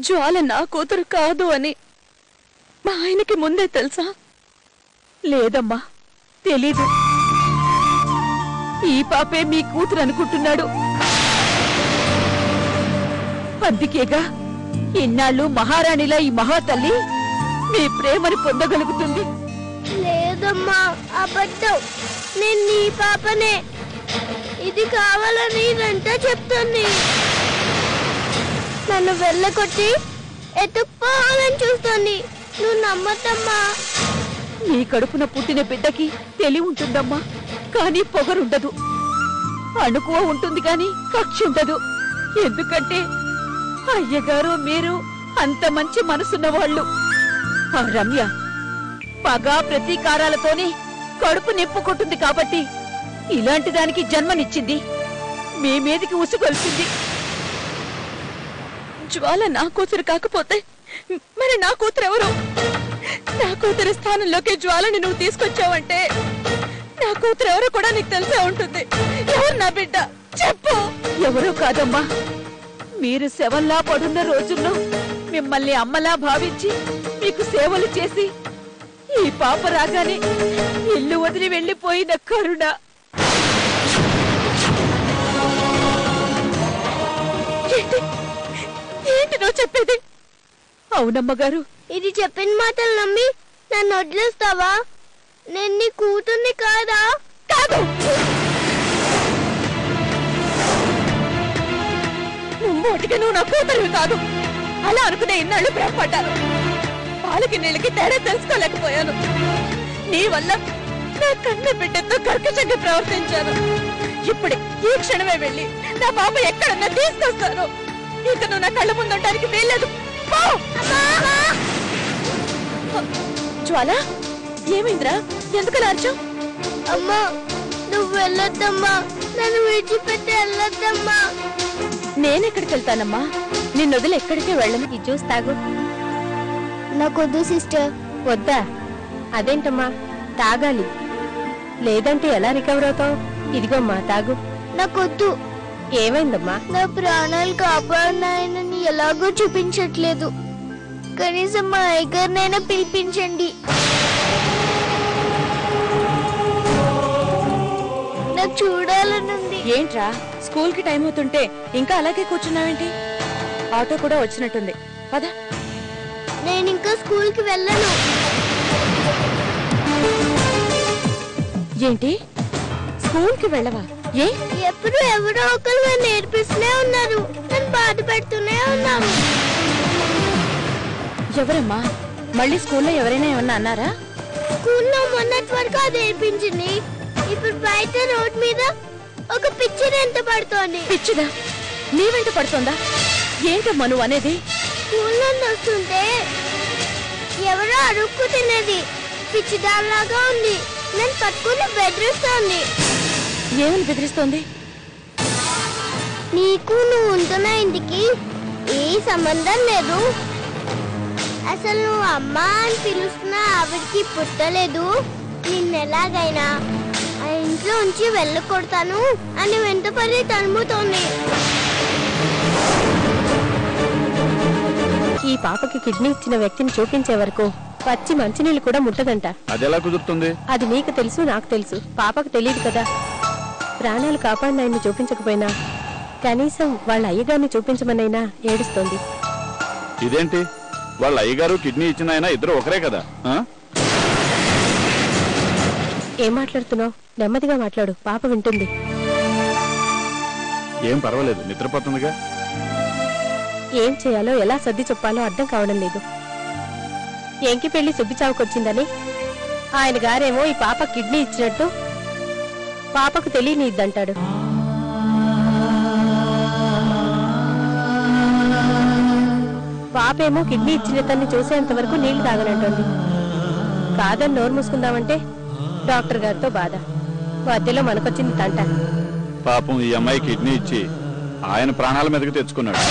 జ్వాల నా కూతురు కాదు అని మా ఆయనకి ముందే తెలుసా? లేదమ్మా, తెలీదు. ఈ పాపే మీ కూతురు అనుకుంటున్నాడు. అందుకేగా ఇన్నాళ్ళు మహారాణిలా ఈ మహాతల్లి మీ ప్రేమని పొందగలుగుతుంది. లేదమ్మా, అబద్ధం. నేను నీ పాపనే. ఇది కావాలని ఇదంతా చెప్తుంది. నన్ను వెళ్ళగొట్టి ఎత్తుకుపోవాలని చూస్తుంది. నువ్వు నమ్మద్దమ్మా. నీ కడుపున పుట్టిన బిడ్డకి తెలివి ఉంటుందమ్మా, కానీ పొగరుండదు. అణుకువ ఉంటుంది కానీ కక్ష ఉండదు. ఎందుకంటే అయ్యగారు మీరు అంత మంచి మనసున్న వాళ్ళు. ఆ రమ్య పగ ప్రతీకారాలతోనే కడుపు నింపుకుంటుంది కాబట్టి ఇలాంటి దానికి జన్మనిచ్చింది. మీ మీదికి ఉసుగొల్పింది. జ్వాల నా కూతురు కాకపోతే మరి నా కూతురు ఎవరు? నా కూతురు స్థానంలోకి జ్వాలని నువ్వు తీసుకొచ్చావంటే నా కూతురు ఎవరో కూడా నీకు తెలిసే ఉంటుంది. ఎవరు నా బిడ్డ చెప్పు. ఎవరో కాదమ్మా, మీరు శవంలా పడున్న రోజుల్లో మిమ్మల్ని అమ్మలా భావించి మీకు సేవలు చేసి ఈ పాప రాగానే ఇల్లు వదిలి వెళ్లిపోయిన కరుణ. ఏంటి నువ్వు చెప్పేది? అవునమ్మగారు, ఇది చెప్పిన మాటలు నమ్మి నన్ను వదిలేస్తావా? నేను నీ కూతుర్ని కాదా? కాదు, ముమ్మోటికి నువ్వు నా కూతురు కాదు. అలా అనుకునే ఇన్నాళ్ళు భ్రమపడ్డాను. పాలకి నీళ్ళకి తేడా తెలుసుకోలేకపోయాను. నీ వల్ల నా కన్న బిడ్డతో కర్కశంగా ప్రవర్తించాను. ఇప్పుడే ఈ క్షణమే వెళ్ళి నా పాప ఎక్కడన్నా తీసుకొస్తాను. ఇక నువ్వు నా కళ్ళ ముందు ఉండడానికి వీల్లేదు. జ్వాల, ఏమైందిరా? ఎందుకలా అర్చం? అమ్మా, నువ్వు వెళ్ళొద్దమ్మా. నన్ను విడిచిపెట్టి వెళ్ళొద్దమ్మా. నేనెక్కడికి వెళ్తానమ్మా? నిన్ను వదిలి ఎక్కడికి వెళ్ళను. ఈ జ్యూస్ తాగు. నాకొద్దు సిస్టర్. వద్దా? అదేంటమ్మా, తాగాలి. లేదంటే ఎలా రికవర్ అవుతావు? ఇదిగోమ్మా తాగు. నాకొద్దు. ఏమైందమ్మా? నా ప్రాణాలు కాపాడినాయనని ఎలాగో చూపించట్లేదు. కనీసం మా అయ్యగారినైనా పిలిపించండి. నాకు చూడాలనుంది. ఏంట్రా, స్కూల్ కి టైం అవుతుంటే ఇంకా అలాగే కూర్చున్నావేంటి? ఆటో కూడా వచ్చినట్టుంది. పద. నేను ఇంకా స్కూల్ కి వెళ్ళను. ఏంటి, స్కూల్ కి వెళ్ళవా? ఏ? ఎప్పుడు ఎవరో ఒకరు నేర్పిస్తూనే ఉన్నారు. నన్ను బాధ పెడుతూనే ఉన్నారు. ఎవరమ్మా? మళ్ళీ స్కూల్లో ఎవరైనా ఏమన్నా అన్నారా? స్కూల్లో మొన్నటి వరకు అది నేర్పించింది. ఇప్పుడు బయట రోడ్ మీద ఒక పిక్చర్ ఎంత పడుతోంది. పిచ్చిదా? నీ వెంట పడుతోందా? ఏంటమ్మా నువ్వు అనేది? స్కూల్లో వస్తుంటే ఎవరో అడుక్కు తినేది. పిచ్చిదాల్లాగా ఉంది. నేను పట్టుకుని బెదిరిస్తోంది. ఏమని బెదిరిస్తోంది? నీకు నువ్వు ఉంటున్న ఇంటికి ఏ సంబంధం లేదు. అసలు నువ్వు అమ్మా అని పిలుస్తున్నా ఆవిడికి పుట్టలేదు. నిన్నెలాగైనా ఆ ఇంట్లో ఉంచి వెళ్ళకొడతాను అని వెంటపడి తరుముతోంది. ఈ పాపకి కిడ్నీ ఇచ్చిన వ్యక్తిని చూపించే వరకు పచ్చి మంచినీళ్ళు కూడా ముట్టదంట. అదెలా కుదురుతుంది? అది నీకు తెలుసు, నాకు తెలుసు. పాపకు తెలియదు కదా. ప్రాణాలు కాపాడిన ఆయన్ని చూపించకపోయినా కనీసం వాళ్ళ అయ్యగారిని చూపించమనైనా ఏడుస్తోంది. ఇదేంటి, వాళ్ళ అయ్యగారు కిడ్నీ ఇచ్చిన ఆయన ఇద్దరు ఒకరే కదా? ఏం మాట్లాడుతున్నావు? నెమ్మదిగా మాట్లాడు, పాప వింటుంది. ఏం పర్వాలేదు, నిద్రపోతుందిగా. ఏం చేయాలో ఎలా సర్ది చెప్పాలో అర్థం కావడం లేదు. ఎంకి పెళ్లి సుబ్బిచావుకొచ్చిందని ఆయన గారేమో ఈ పాప కిడ్నీ ఇచ్చినట్టు పాపకు తెలియనిద్దంటాడు. పాపేమో కిడ్నీ ఇచ్చిన తన్ని చూసేంత వరకు నీళ్లు తాగనంటుంది. కాదని నోరు మూసుకుందామంటే డాక్టర్ గారితో బాధ. మధ్యలో మనకొచ్చింది తంట. పాపం ఈ అమ్మాయి కిడ్నీ ఇచ్చి ఆయన ప్రాణాల మీదకి తెచ్చుకున్నాడు.